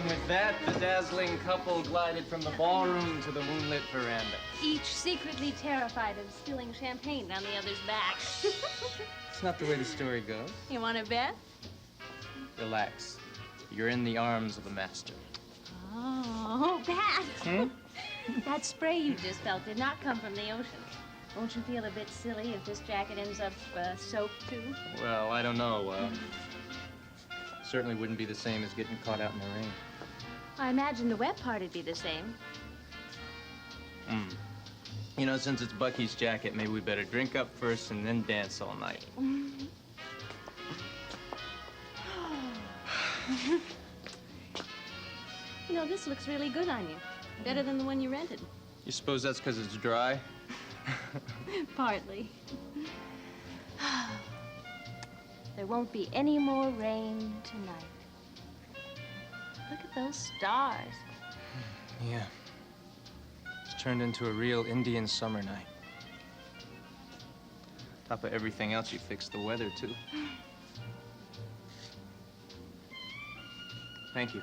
And with that, the dazzling couple glided from the ballroom to the moonlit veranda. Each secretly terrified of spilling champagne down the other's back. It's not the way the story goes. You want to bet? Relax. You're in the arms of a master. Oh, Pat. That spray you just felt did not come from the ocean. Won't you feel a bit silly if this jacket ends up soaked, too? Well, I don't know. Certainly wouldn't be the same as getting caught out in the rain. I imagine the wet part would be the same. You know, since it's Bucky's jacket, maybe we better drink up first and then dance all night. You know, this looks really good on you. Better than the one you rented. You suppose that's because it's dry? Partly. There won't be any more rain tonight. Look at those stars. Yeah. It's turned into a real Indian summer night. Top of everything else, you fixed the weather, too. Thank you.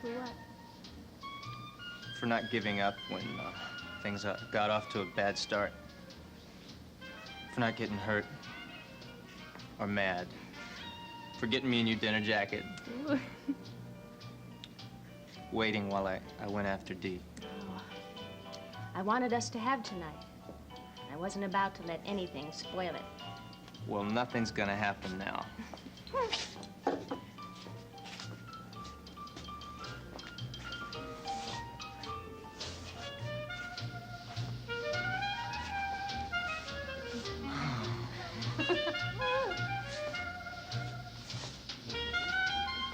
For what? For not giving up when things got off to a bad start. For not getting hurt or mad. For getting me a new dinner jacket. Waiting while I went after Dee. Oh, I wanted us to have tonight. I wasn't about to let anything spoil it. Well, nothing's gonna happen now.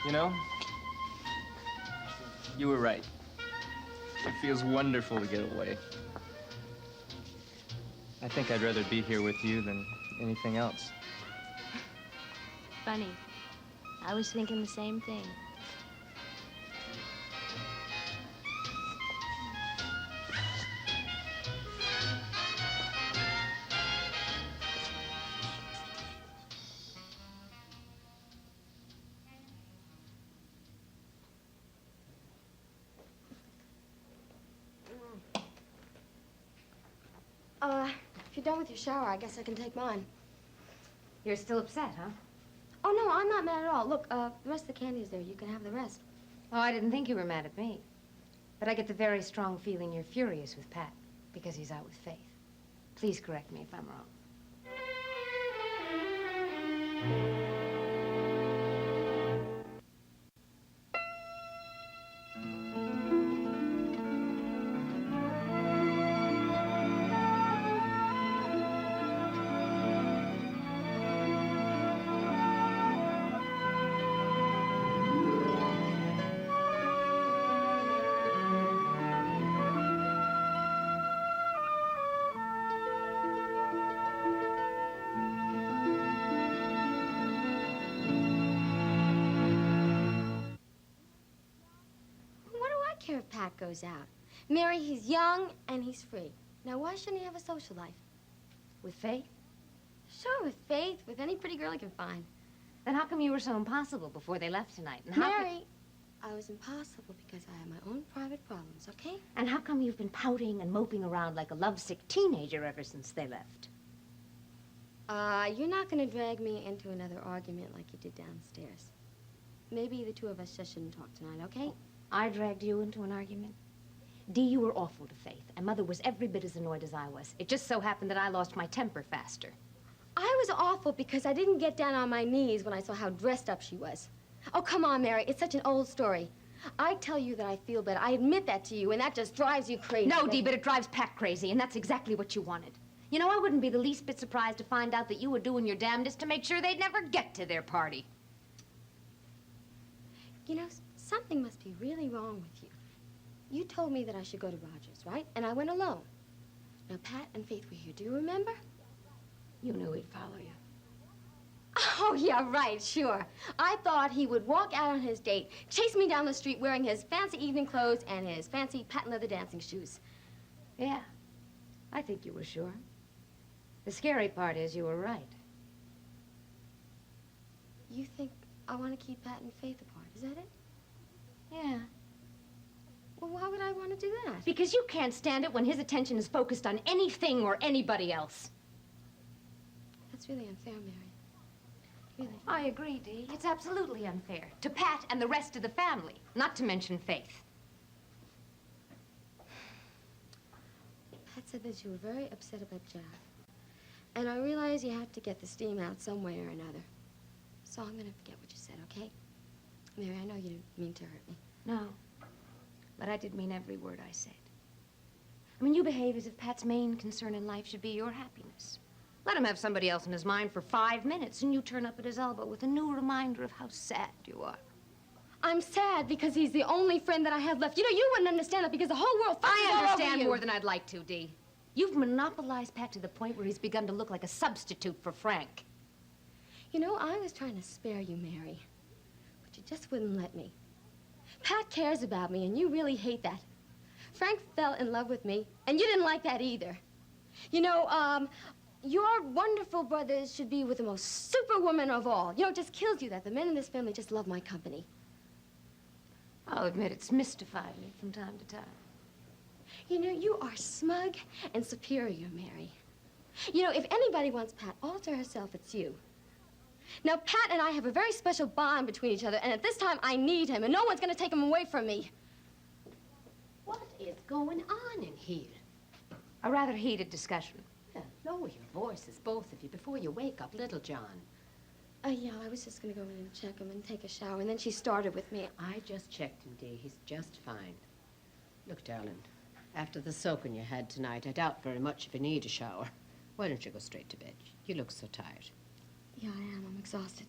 You know, you were right. It feels wonderful to get away. I think I'd rather be here with you than anything else. Funny. I was thinking the same thing. If you're done with your shower, I guess I can take mine. You're still upset, huh? Oh, no, I'm not mad at all. Look, the rest of the candy is there. You can have the rest. Oh, I didn't think you were mad at me. But I get the very strong feeling you're furious with Pat because he's out with Faith. Please correct me if I'm wrong. If Pat goes out. Mary, he's young and he's free. Now, why shouldn't he have a social life? With Faith? Sure, with Faith, with any pretty girl he can find. Then how come you were so impossible before they left tonight? And how Mary, I was impossible because I have my own private problems, okay? And how come you've been pouting and moping around like a lovesick teenager ever since they left? You're not going to drag me into another argument like you did downstairs. Maybe the two of us just shouldn't talk tonight, okay? I dragged you into an argument? Dee, you were awful to Faith, and Mother was every bit as annoyed as I was. It just so happened that I lost my temper faster. I was awful because I didn't get down on my knees when I saw how dressed up she was. Oh, come on, Mary. It's such an old story. I tell you that I feel bad. I admit that to you, and that just drives you crazy. No, Dee, but it drives Pat crazy, and that's exactly what you wanted. You know, I wouldn't be the least bit surprised to find out that you were doing your damnedest to make sure they'd never get to their party. You know, something must be really wrong with you. You told me that I should go to Rogers, right? And I went alone. Now, Pat and Faith were here. Do you remember? You knew he'd follow you. Oh, yeah, right, sure. I thought he would walk out on his date, chase me down the street wearing his fancy evening clothes and his fancy patent leather dancing shoes. Yeah, I think you were sure. The scary part is you were right. You think I want to keep Pat and Faith apart, is that it? Yeah. Well, why would I want to do that? Because you can't stand it when his attention is focused on anything or anybody else. That's really unfair, Mary. Really. I agree, Dee. It's absolutely unfair. To Pat and the rest of the family, not to mention Faith. Pat said that you were very upset about Jack. And I realize you have to get the steam out some way or another. So I'm going to forget what you said, okay? Mary, I know you didn't mean to hurt me. No. But I did mean every word I said. I mean, you behave as if Pat's main concern in life should be your happiness. Let him have somebody else in his mind for 5 minutes, and you turn up at his elbow with a new reminder of how sad you are. I'm sad because he's the only friend that I have left. You know, you wouldn't understand it because the whole world I all over understand you. more than I'd like to, Dee. You've monopolized Pat to the point where he's begun to look like a substitute for Frank. You know, I was trying to spare you, Mary, but you just wouldn't let me. Pat cares about me, and you really hate that. Frank fell in love with me, and you didn't like that either. You know, your wonderful brothers should be with the most superwoman of all. You know, it just kills you that the men in this family just love my company. I'll admit it's mystified me from time to time. You know, you are smug and superior, Mary. You know, if anybody wants Pat all to herself, it's you. Now, Pat and I have a very special bond between each other, and at this time, I need him, and no one's going to take him away from me. What is going on in here? A rather heated discussion. Yeah, lower your voices, both of you, before you wake up little John. Yeah, I was just going to go in and check him and take a shower, and then she started with me. I just checked him, Dee. He's just fine. Look, darling, after the soaking you had tonight, I doubt very much if you need a shower. Why don't you go straight to bed? You look so tired. Yeah, I am. I'm exhausted.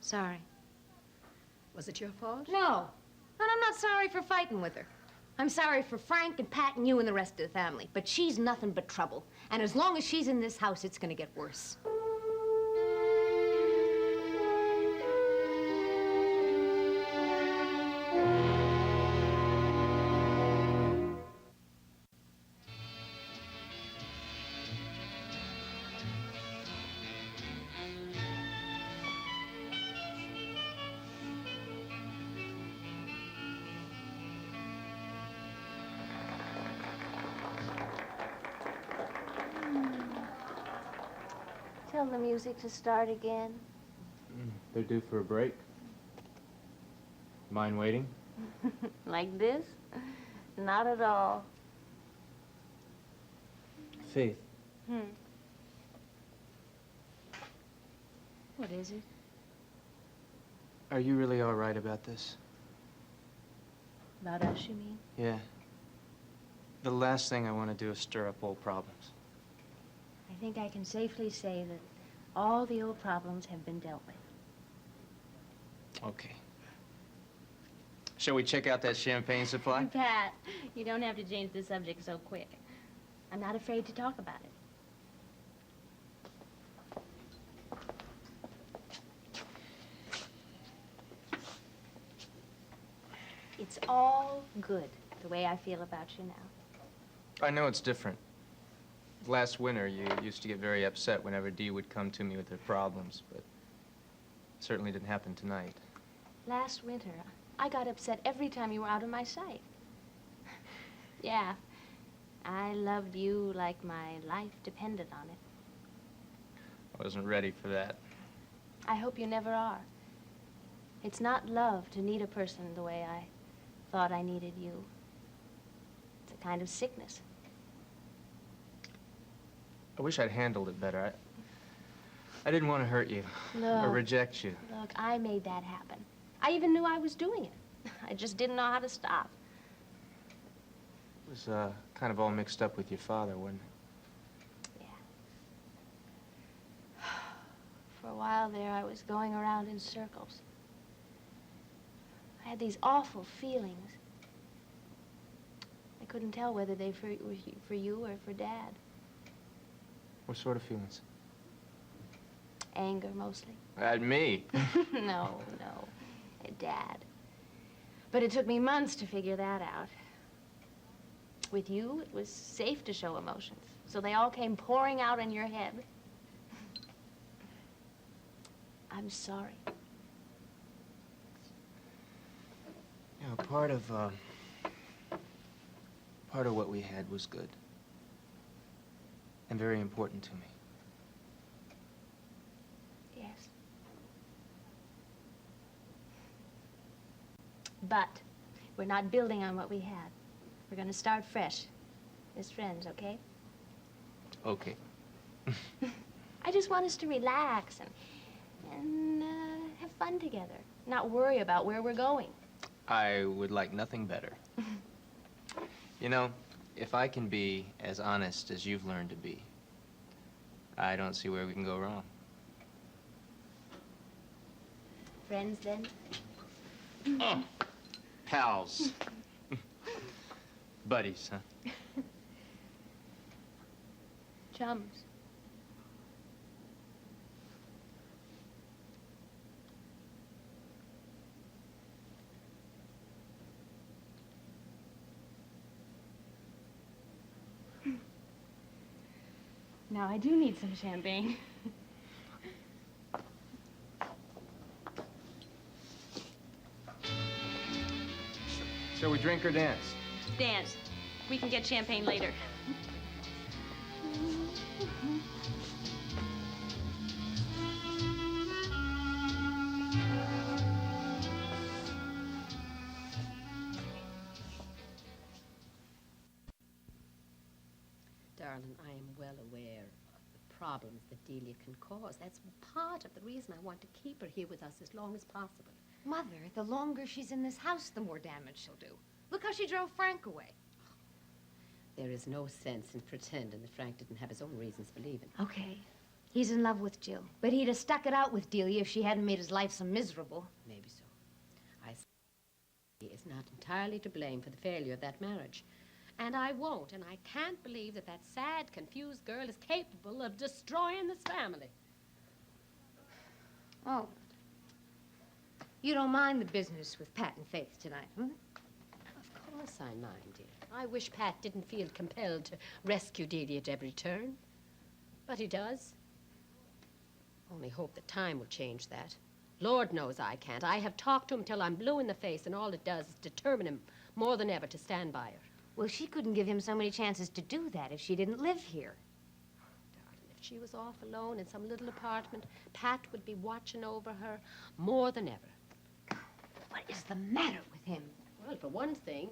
Sorry. Was it your fault? No. And I'm not sorry for fighting with her. I'm sorry for Frank and Pat and you and the rest of the family. But she's nothing but trouble. And as long as she's in this house, it's gonna get worse. Tell the music to start again. They're due for a break. Mind waiting? Like this? Not at all. Faith, What is it? are you really all right about this? About us, you mean? Yeah. The last thing I want to do is stir up old problems. I think I can safely say that all the old problems have been dealt with. Okay. Shall we check out that champagne supply? Pat, you don't have to change the subject so quick. I'm not afraid to talk about it. It's all good, the way I feel about you now. I know it's different. Last winter, you used to get very upset whenever Dee would come to me with her problems, but it certainly didn't happen tonight. Last winter, I got upset every time you were out of my sight. Yeah, I loved you like my life depended on it. I wasn't ready for that. I hope you never are. It's not love to need a person the way I thought I needed you. It's a kind of sickness. I wish I'd handled it better. I didn't want to hurt you or Look. reject you. Look, I made that happen. I even knew I was doing it. I just didn't know how to stop. It was kind of all mixed up with your father, wasn't it? Yeah. For a while there, I was going around in circles. I had these awful feelings. I couldn't tell whether they were for you or for Dad. What sort of feelings? Anger, mostly. At me. No. At Dad. But it took me months to figure that out. With you, it was safe to show emotions. So they all came pouring out in your head. I'm sorry. You know, part of what we had was good. And very important to me. Yes. But we're not building on what we had. We're going to start fresh as friends, okay? Okay. I just want us to relax and have fun together. Not worry about where we're going. I would like nothing better. You know, if I can be as honest as you've learned to be, I don't see where we can go wrong. Friends, then? Oh, pals. Buddies, huh? Chums. Now, I do need some champagne. Shall we drink or dance? Dance. We can get champagne later. Darling, I am well aware of the problems that Delia can cause. That's part of the reason I want to keep her here with us as long as possible. Mother, the longer she's in this house, the more damage she'll do. Look how she drove Frank away. There is no sense in pretending that Frank didn't have his own reasons for leaving. Okay. He's in love with Jill. But he'd have stuck it out with Delia if she hadn't made his life so miserable. Maybe so. I say he is not entirely to blame for the failure of that marriage. And I won't, and I can't believe that that sad, confused girl is capable of destroying this family. Oh. You don't mind the business with Pat and Faith tonight, hmm? Of course I mind, dear. I wish Pat didn't feel compelled to rescue Delia at every turn. But he does. Only hope that time will change that. Lord knows I can't. I have talked to him till I'm blue in the face, and all it does is determine him more than ever to stand by her. Well, she couldn't give him so many chances to do that if she didn't live here. Darling, if she was off alone in some little apartment, Pat would be watching over her more than ever. What is the matter with him? Well, for one thing,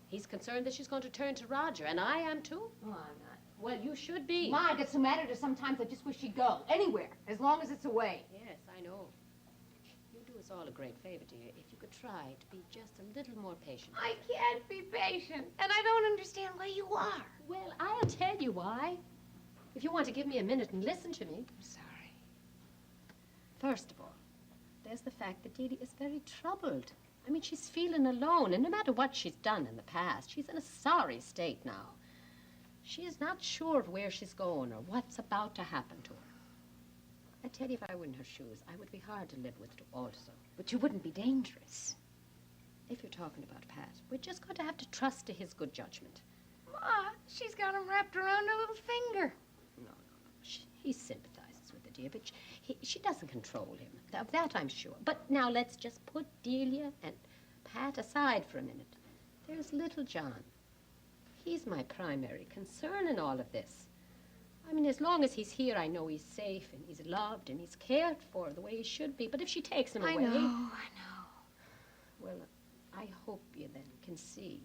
he's concerned that she's going to turn to Roger, and I am too. Oh, I'm not. Well, you should be. Ma, it gets so mad at her sometimes I just wish she'd go. Anywhere, as long as it's away. Yes, I know. You do us all a great favor, dear, if you could try to be just a little more patient. I can't be patient, and I don't understand why you are. Well, I'll tell you why. If you want to give me a minute and listen to me. I'm sorry. First of all, there's the fact that Delia is very troubled. I mean, she's feeling alone, and no matter what she's done in the past, she's in a sorry state now. She is not sure of where she's going or what's about to happen to her. I tell you, if I were in her shoes, I would be hard to live with also. But you wouldn't be dangerous. If you're talking about Pat, we're just going to have to trust to his good judgment. Ma, she's got him wrapped around her little finger. No. He sympathizes with the dear, but she doesn't control him. Of that I'm sure. But now let's just put Delia and Pat aside for a minute. There's little John. He's my primary concern in all of this. I mean, as long as he's here, I know he's safe and he's loved and he's cared for the way he should be. But if she takes him away... I know. Well, I hope you then can see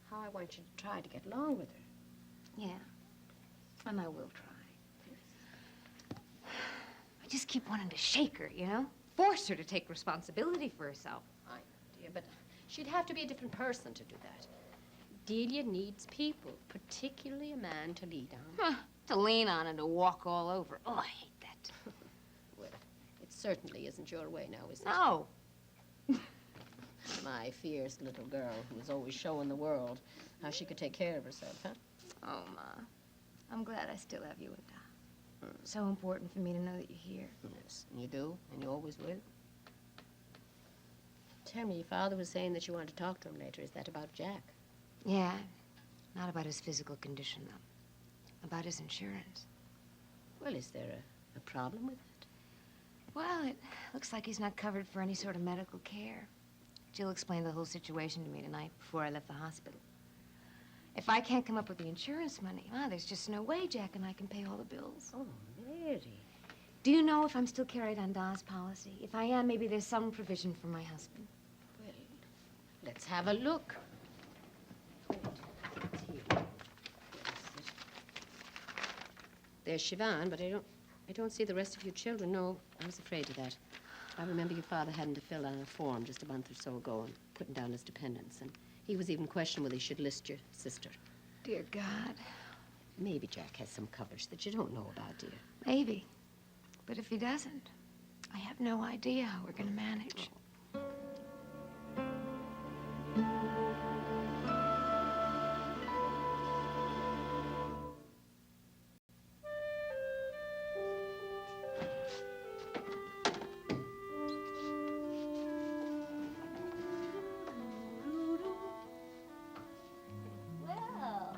how I want you to try to get along with her. Yeah, and I will try. I just keep wanting to shake her, you know? Force her to take responsibility for herself. I know, dear, but she'd have to be a different person to do that. Delia needs people, particularly a man to lead on. To lean on and to walk all over. Oh, I hate that. Well, it certainly isn't your way now, is it? No. My fierce little girl who was always showing the world how she could take care of herself, huh? Oh, Ma. I'm glad I still have you and Dom. So important for me to know that you're here. Yes, you do, and you always will. Tell me, your father was saying that you wanted to talk to him later. Is that about Jack? Yeah, not about his physical condition, though. About his insurance. Well, is there a problem with it? Well, it looks like he's not covered for any sort of medical care. Jill explained the whole situation to me tonight before I left the hospital. If I can't come up with the insurance money, well, there's just no way Jack and I can pay all the bills. Oh, Mary. Do you know if I'm still carried on Da's policy? If I am, maybe there's some provision for my husband. Well, let's have a look. Wait, it's here. There's Siobhan, but I don't see the rest of your children. No, I was afraid of that. I remember your father having to fill out a form just a month or so ago and putting down his dependents. And he was even questioning whether he should list your sister. Dear God. Maybe Jack has some covers that you don't know about, dear. Maybe. But if he doesn't, I have no idea how we're going to manage. Well,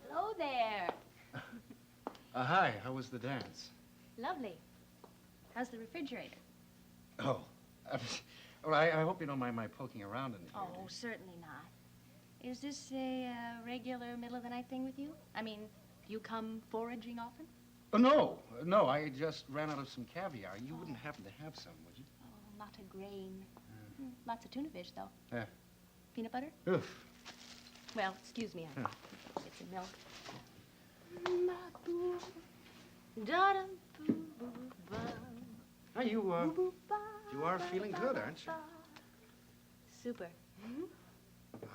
hello there. Hi, how was the dance? Lovely. How's the refrigerator? Oh, well, I hope you don't mind my poking around in here. Oh, certainly not. Is this a regular middle-of-the-night thing with you? I mean, do you come foraging often? Oh, no, I just ran out of some caviar. You wouldn't happen to have some, would you? Oh, not a grain. Lots of tuna fish, though. Yeah. Peanut butter? Oof. Well, excuse me, I'll get some milk. Now, you are feeling good, aren't you? Super.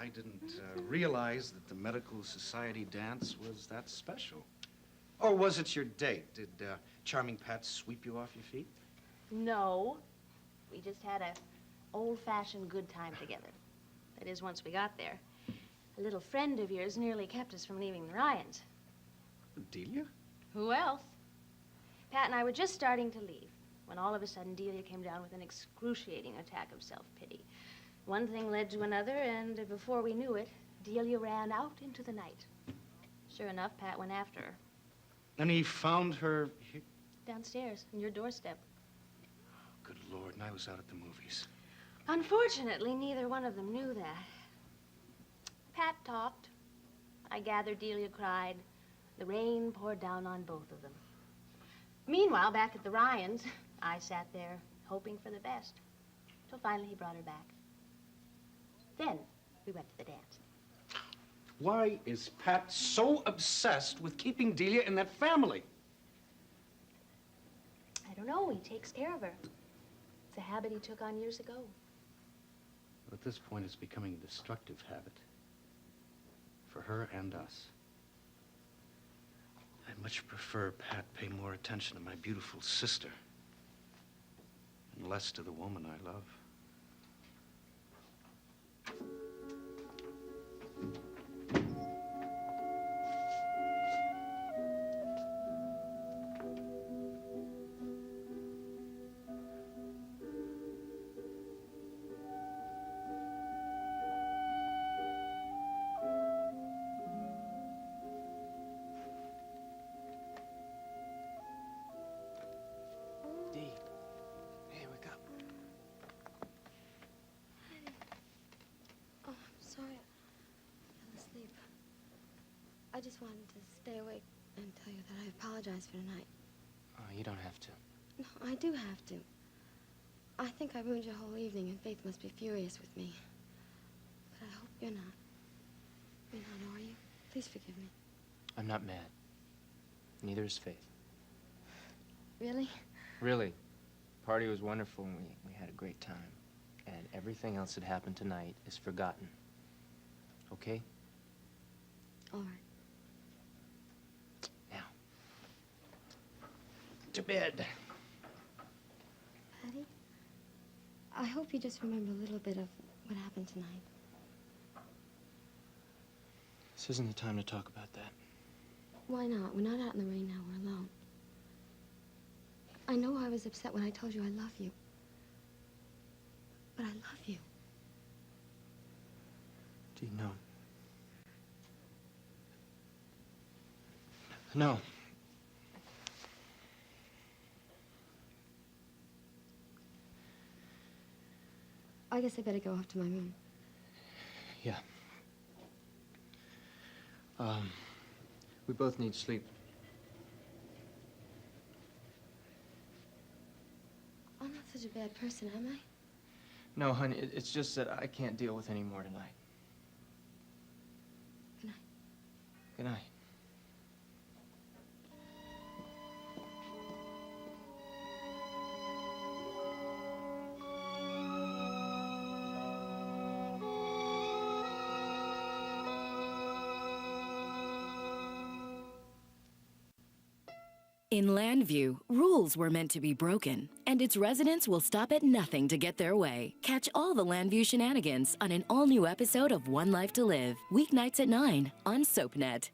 I didn't realize that the Medical Society dance was that special. Or was it your date? Did Charming Pat sweep you off your feet? No. We just had a old-fashioned good time together. That is, once we got there. A little friend of yours nearly kept us from leaving the Ryans. Delia? Who else? Pat and I were just starting to leave when all of a sudden Delia came down with an excruciating attack of self-pity. One thing led to another, and before we knew it, Delia ran out into the night. Sure enough, Pat went after her. And he found her here? Downstairs, on your doorstep. Good Lord, and I was out at the movies. Unfortunately, neither one of them knew that. Pat talked. I gathered Delia cried. The rain poured down on both of them. Meanwhile, back at the Ryans, I sat there hoping for the best. Till finally he brought her back. Then we went to the dance. Why is Pat so obsessed with keeping Delia in that family? I don't know. He takes care of her. It's a habit he took on years ago. At this point, it's becoming a destructive habit. For her and us. I'd much prefer Pat pay more attention to my beautiful sister and less to the woman I love. Dee. Hey, wake up. Oh, I'm sorry. I fell asleep. I just wanted to stay awake and tell you that I apologize for tonight. Oh, you don't have to. No, I do have to. I think I ruined your whole evening, and Faith must be furious with me. But I hope you're not. You're not, are you? Please forgive me. I'm not mad. Neither is Faith. Really? Really. Party was wonderful, and we had a great time. And everything else that happened tonight is forgotten. Okay? All right. Now. To bed. Patty, I hope you just remember a little bit of what happened tonight. This isn't the time to talk about that. Why not? We're not out in the rain now. We're alone. I know I was upset when I told you I love you. But I love you. Dee, no. No. I guess I better go off to my room. Yeah. We both need sleep. I'm not such a bad person, am I? No, honey, it's just that I can't deal with any more tonight. Good night. Good night. In Landview, rules were meant to be broken, and its residents will stop at nothing to get their way. Catch all the Landview shenanigans on an all-new episode of One Life to Live, weeknights at 9 on SoapNet.